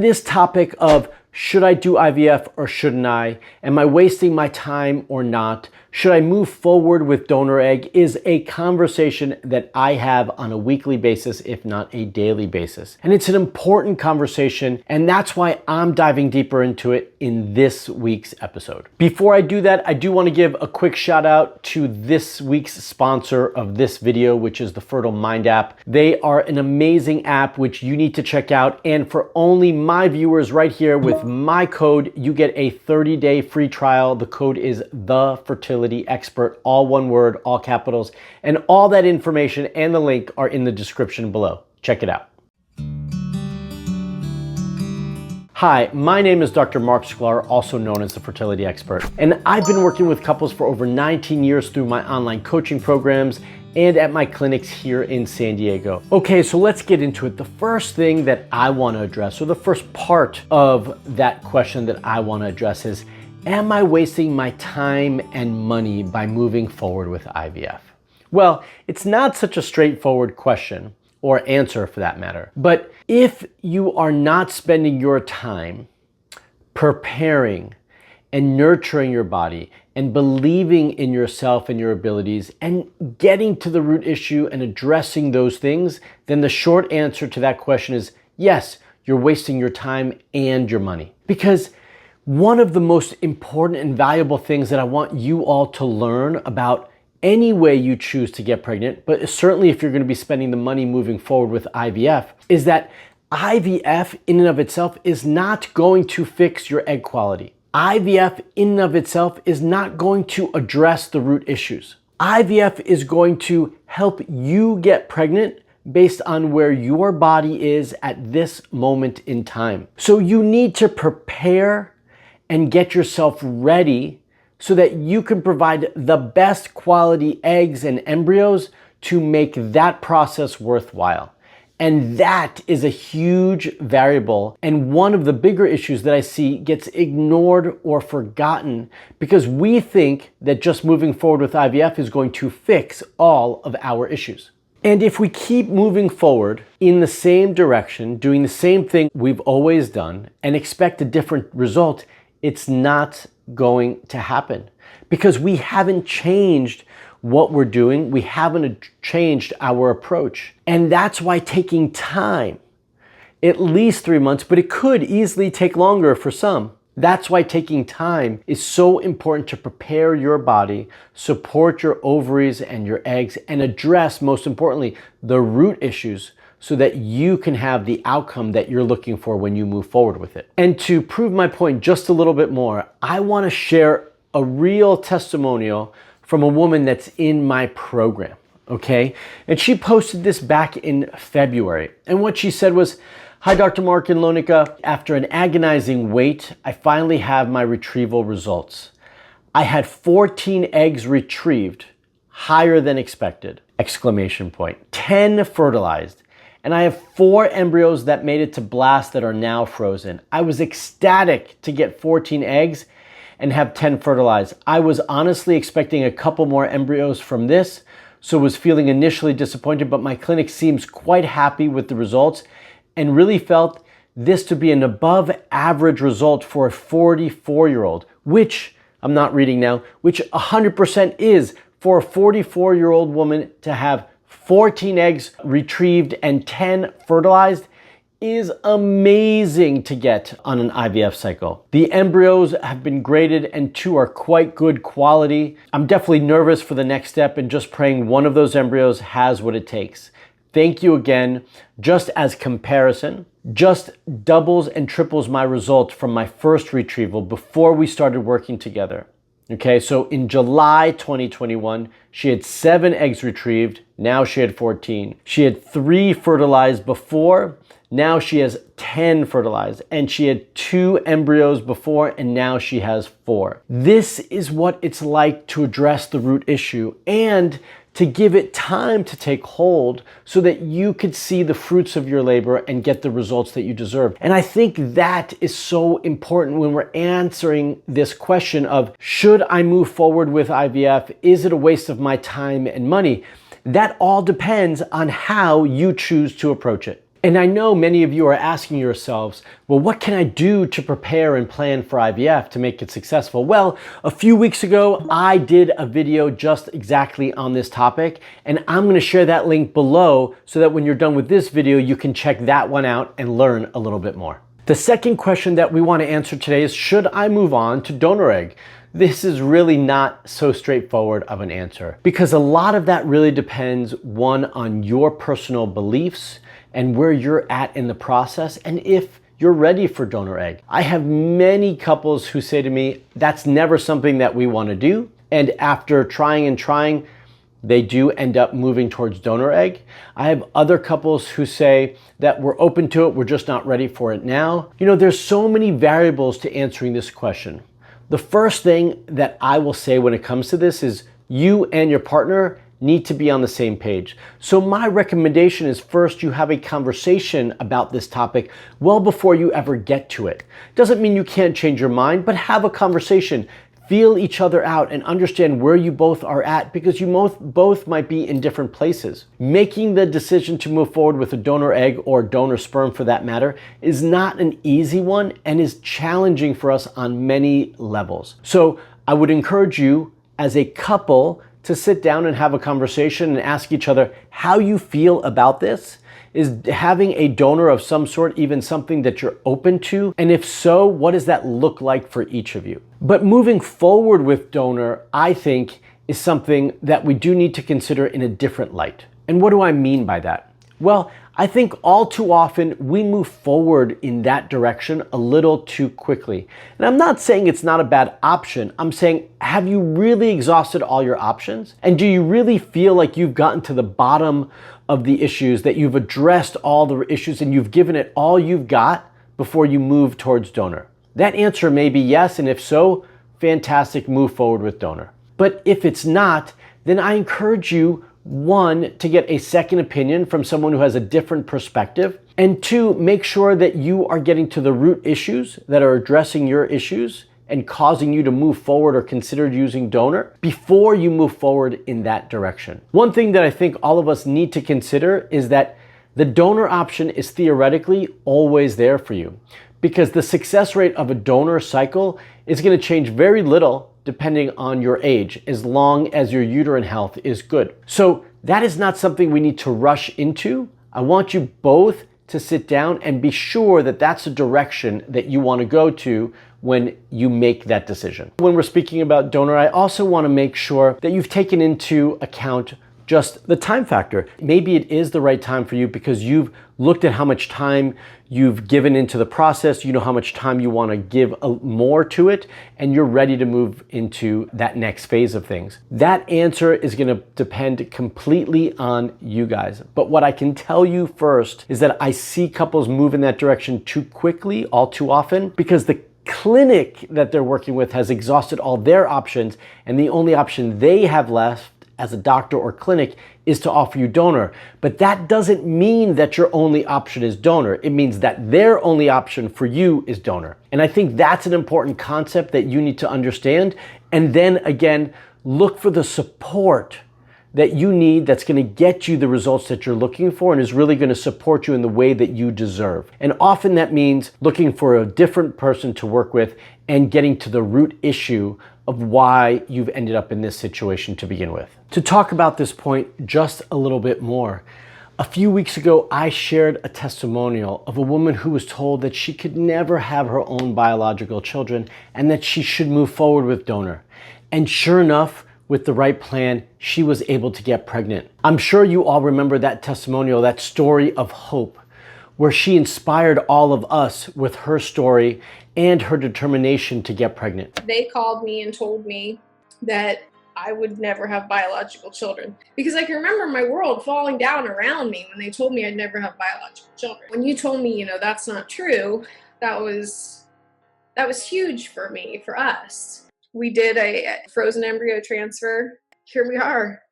This topic of should I do IVF or shouldn't I? Am I wasting my time or not? Should I move forward with donor egg is a conversation that I have on a weekly basis, if not a daily basis. And it's an important conversation, and that's why I'm diving deeper into it in this week's episode. Before I do that, I do want to give a quick shout out to this week's sponsor of this video, which is the Fertile Mind app. They are an amazing app which you need to check out, and for only my viewers right here with my code, you get a 30-day free trial. The code is the Fertility Expert, all one word, all capitals, and all that information and the link are in the description below. Check it out. Hi, my name is Dr. Marc Sklar, also known as the Fertility Expert, and I've been working with couples for over 19 years through my online coaching programs and at my clinics here in San Diego. Okay, so let's get into it. The first thing that I want to address, or the first part of that question that I want to address is, am I wasting my time and money by moving forward with IVF? Well, it's not such a straightforward question, or answer for that matter. But if you are not spending your time preparing and nurturing your body and believing in yourself and your abilities and getting to the root issue and addressing those things, then the short answer to that question is yes, you're wasting your time and your money. Because one of the most important and valuable things that I want you all to learn about any way you choose to get pregnant, but certainly if you're going to be spending the money moving forward with IVF, is that IVF in and of itself is not going to fix your egg quality. IVF in and of itself is not going to address the root issues. IVF is going to help you get pregnant based on where your body is at this moment in time. So you need to prepare and get yourself ready so that you can provide the best quality eggs and embryos to make that process worthwhile. And that is a huge variable, and one of the bigger issues that I see gets ignored or forgotten because we think that just moving forward with IVF is going to fix all of our issues. And if we keep moving forward in the same direction, doing the same thing we've always done, and expect a different result, it's not going to happen because we haven't changed what we're doing. We haven't changed our approach. And that's why taking time, at least 3 months, but it could easily take longer for some. That's why taking time is so important to prepare your body, support your ovaries and your eggs, and address, most importantly, the root issues so that you can have the outcome that you're looking for when you move forward with it. And to prove my point just a little bit more, I want to share a real testimonial from a woman that's in my program, okay? And she posted this back in February. And what she said was, "Hi, Dr. Marc and Lonica. After an agonizing wait, I finally have my retrieval results. I had 14 eggs retrieved, higher than expected, exclamation point. 10 fertilized. And I have 4 embryos that made it to blast that are now frozen. I was ecstatic to get 14 eggs and have 10 fertilized. I was honestly expecting a couple more embryos from this, so was feeling initially disappointed, but my clinic seems quite happy with the results and really felt this to be an above average result for a 44-year-old, which I'm not reading now, which 100% is for a 44-year-old woman to have 14 eggs retrieved and 10 fertilized is amazing to get on an IVF cycle. The embryos have been graded and 2 are quite good quality. I'm definitely nervous for the next step and just praying one of those embryos has what it takes. Thank you again. Just as comparison, just doubles and triples my result from my first retrieval before we started working together. Okay, so in July 2021, she had 7 eggs retrieved. Now she had 14. She had 3 fertilized before. Now she has 10 fertilized. And she had 2 embryos before, and now she has 4. This is what it's like to address the root issue and to give it time to take hold so that you could see the fruits of your labor and get the results that you deserve. And I think that is so important when we're answering this question of, should I move forward with IVF? Is it a waste of my time and money? That all depends on how you choose to approach it. And I know many of you are asking yourselves, well, what can I do to prepare and plan for IVF to make it successful? Well, a few weeks ago, I did a video just exactly on this topic, and I'm gonna share that link below so that when you're done with this video, you can check that one out and learn a little bit more. The second question that we want to answer today is, should I move on to donor egg? This is really not so straightforward of an answer because a lot of that really depends, one, on your personal beliefs and where you're at in the process and if you're ready for donor egg. I have many couples who say to me, that's never something that we want to do. And after trying and trying, they do end up moving towards donor egg. I have other couples who say that we're open to it, we're just not ready for it now. You know, there's so many variables to answering this question. The first thing that I will say when it comes to this is you and your partner need to be on the same page. So my recommendation is first you have a conversation about this topic well before you ever get to it. Doesn't mean you can't change your mind, but have a conversation. Feel each other out and understand where you both are at because you both might be in different places. Making the decision to move forward with a donor egg or donor sperm for that matter is not an easy one and is challenging for us on many levels. So I would encourage you as a couple to sit down and have a conversation and ask each other how you feel about this. Is having a donor of some sort even something that you're open to? And if so, what does that look like for each of you? But moving forward with donor, I think, is something that we do need to consider in a different light. And what do I mean by that? Well, I think all too often we move forward in that direction a little too quickly. And I'm not saying it's not a bad option. I'm saying, have you really exhausted all your options? And do you really feel like you've gotten to the bottom of the issues, that you've addressed all the issues and you've given it all you've got before you move towards donor? That answer may be yes, and if so, fantastic, move forward with donor. But if it's not, then I encourage you, one, to get a second opinion from someone who has a different perspective, and two, make sure that you are getting to the root issues that are addressing your issues and causing you to move forward or consider using donor before you move forward in that direction. One thing that I think all of us need to consider is that the donor option is theoretically always there for you because the success rate of a donor cycle is going to change very little depending on your age, as long as your uterine health is good. So that is not something we need to rush into. I want you both to sit down and be sure that that's a direction that you want to go to when you make that decision. When we're speaking about donor, I also want to make sure that you've taken into account just the time factor. Maybe it is the right time for you because you've looked at how much time you've given into the process, you know how much time you want to give more to it, and you're ready to move into that next phase of things. That answer is going to depend completely on you guys. But what I can tell you first is that I see couples move in that direction too quickly, all too often, because the clinic that they're working with has exhausted all their options, and the only option they have left as a doctor or clinic is to offer you donor. But that doesn't mean that your only option is donor. It means that their only option for you is donor. And I think that's an important concept that you need to understand. And then again, look for the support that you need that's going to get you the results that you're looking for and is really going to support you in the way that you deserve. And often that means looking for a different person to work with and getting to the root issue of why you've ended up in this situation to begin with. To talk about this point just a little bit more, a few weeks ago, I shared a testimonial of a woman who was told that she could never have her own biological children and that she should move forward with donor. And sure enough, with the right plan, she was able to get pregnant. I'm sure you all remember that testimonial, that story of hope, where she inspired all of us with her story and her determination to get pregnant. They called me and told me that I would never have biological children because I can remember my world falling down around me when they told me I'd never have biological children. When you told me, that's not true, that was huge for me, for us. We did a frozen embryo transfer. Here we are.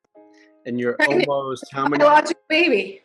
And you're almost how many? Biological baby.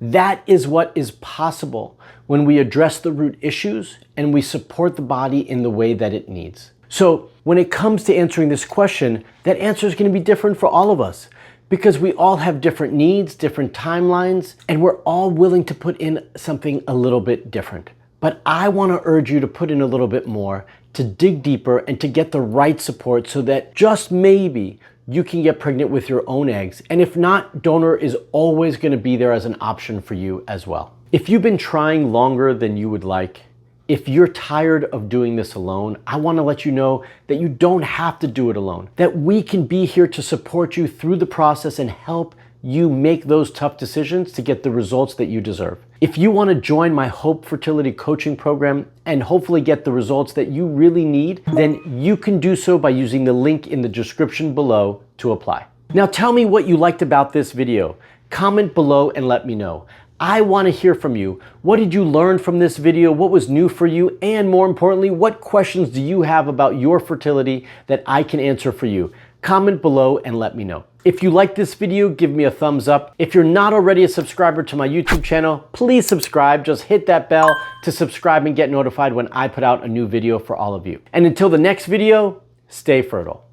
That is what is possible when we address the root issues and we support the body in the way that it needs. So when it comes to answering this question, that answer is going to be different for all of us because we all have different needs, different timelines, and we're all willing to put in something a little bit different. But I want to urge you to put in a little bit more, to dig deeper, and to get the right support so that just maybe you can get pregnant with your own eggs. And if not, donor is always going to be there as an option for you as well. If you've been trying longer than you would like, if you're tired of doing this alone, I want to let you know that you don't have to do it alone, that we can be here to support you through the process and help you make those tough decisions to get the results that you deserve. If you want to join my Hope Fertility Coaching Program and hopefully get the results that you really need, then you can do so by using the link in the description below to apply. Now tell me what you liked about this video. Comment below and let me know. I want to hear from you. What did you learn from this video? What was new for you? And more importantly, what questions do you have about your fertility that I can answer for you? Comment below and let me know. If you like this video, give me a thumbs up. If you're not already a subscriber to my YouTube channel, please subscribe. Just hit that bell to subscribe and get notified when I put out a new video for all of you. And until the next video, stay fertile.